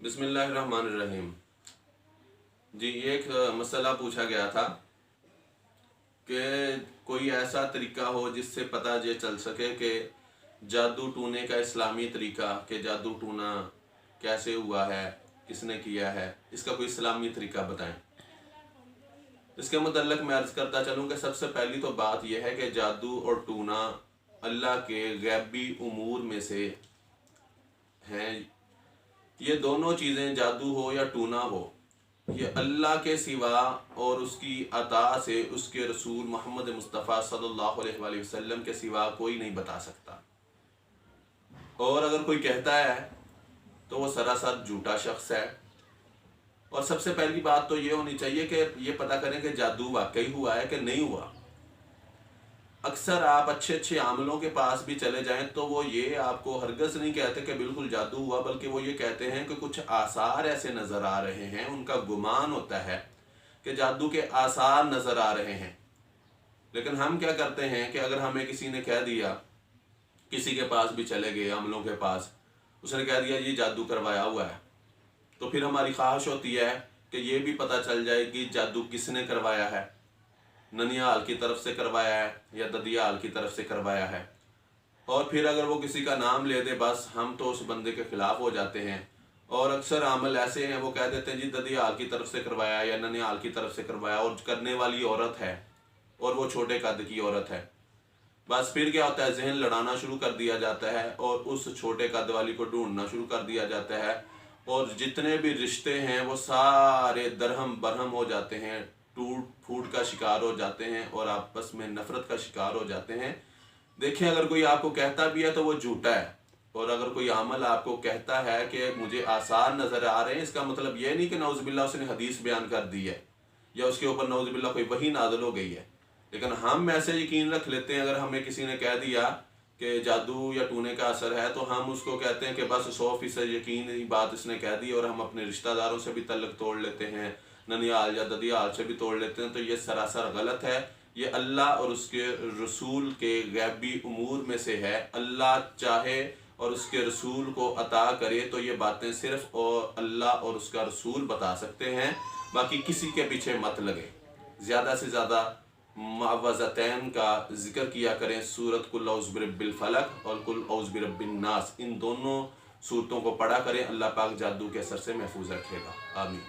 बिस्मिल्लाहिर्रहमानिर्रहीम। जी, एक मसला पूछा गया था कि कोई ऐसा तरीका हो जिससे पता ये चल सके कि जादू टूने का इस्लामी तरीका, कि जादू टूना कैसे हुआ है, किसने किया है, इसका कोई इस्लामी तरीका बताएं। इसके मुतल्लिक़ मैं अर्ज़ करता चलूँ कि सबसे पहली तो बात यह है कि जादू और टूना अल्लाह के गैबी उमूर में से हैं। ये दोनों चीज़ें, जादू हो या टूना हो, ये अल्लाह के सिवा और उसकी अता से उसके रसूल मोहम्मद मुस्तफ़ा सल्लल्लाहु अलैहि वसल्लम के सिवा कोई नहीं बता सकता। और अगर कोई कहता है तो वो सरासर झूठा शख्स है। और सबसे पहली बात तो ये होनी चाहिए कि ये पता करें कि जादू वाकई हुआ है कि नहीं हुआ। अक्सर आप अच्छे अच्छे आमलों के पास भी चले जाएं तो वो ये आपको हरगज़ नहीं कहते कि बिल्कुल जादू हुआ, बल्कि वो ये कहते हैं कि कुछ आसार ऐसे नज़र आ रहे हैं। उनका गुमान होता है कि जादू के आसार नज़र आ रहे हैं। लेकिन हम क्या करते हैं कि अगर हमें किसी ने कह दिया, किसी के पास भी चले गए आमलों के पास, उसने कह दिया ये जादू करवाया हुआ है, तो फिर हमारी ख्वाहिश होती है कि ये भी पता चल जाए कि जादू किसने करवाया है, ननिहाल की तरफ से करवाया है या ददियाल की तरफ से करवाया है। और फिर अगर वो किसी का नाम ले दे, बस हम तो उस बंदे के खिलाफ हो जाते हैं। और अक्सर अमल ऐसे हैं, वो कह देते हैं जी ददियाल की तरफ से करवाया या ननिहाल की तरफ से करवाया, और करने वाली औरत है और वो छोटे कद की औरत है। बस फिर क्या होता है, जहन लड़ाना शुरू कर दिया जाता है और उस छोटे कद वाली को ढूंढना शुरू कर दिया जाता है। और जितने भी रिश्ते हैं वो सारे दरहम बरहम हो जाते हैं, टूट फूट का शिकार हो जाते हैं और आपस में नफरत का शिकार हो जाते हैं। देखिए, अगर कोई आपको कहता भी है तो वो झूठा है। और अगर कोई अमल आपको कहता है कि मुझे आसार नज़र आ रहे हैं, इसका मतलब ये नहीं कि नौज़ुबिल्लाह उसने हदीस बयान कर दी है या उसके ऊपर नौज़ुबिल्लाह कोई वही नाज़िल हो गई है। लेकिन हम ऐसे यकीन रख लेते हैं, अगर हमें किसी ने कह दिया कि जादू या टूने का असर है, तो हम उसको कहते हैं कि बस 100% यकीन ही बात इसने कह दी, और हम अपने रिश्तेदारों से भी तल्लक तोड़ लेते हैं, ननिहाल या ददियाल से भी तोड़ लेते हैं। तो ये सरासर गलत है। ये अल्लाह और उसके रसूल के गैबी उमूर में से है। अल्लाह चाहे और उसके रसूल को अता करे तो ये बातें सिर्फ और अल्लाह और उसका रसूल बता सकते हैं। बाकी किसी के पीछे मत लगे। ज़्यादा से ज़्यादा मुअव्वज़तैन का जिक्र किया करें, सूरत कुल औज़ु बिरब्बिल फलक और कुल औज़ु बिरब्बिन नास, इन दोनों सूरतों को पढ़ा करें। अल्लाह पाक जादू के असर से महफूज रखेगा। आमीन।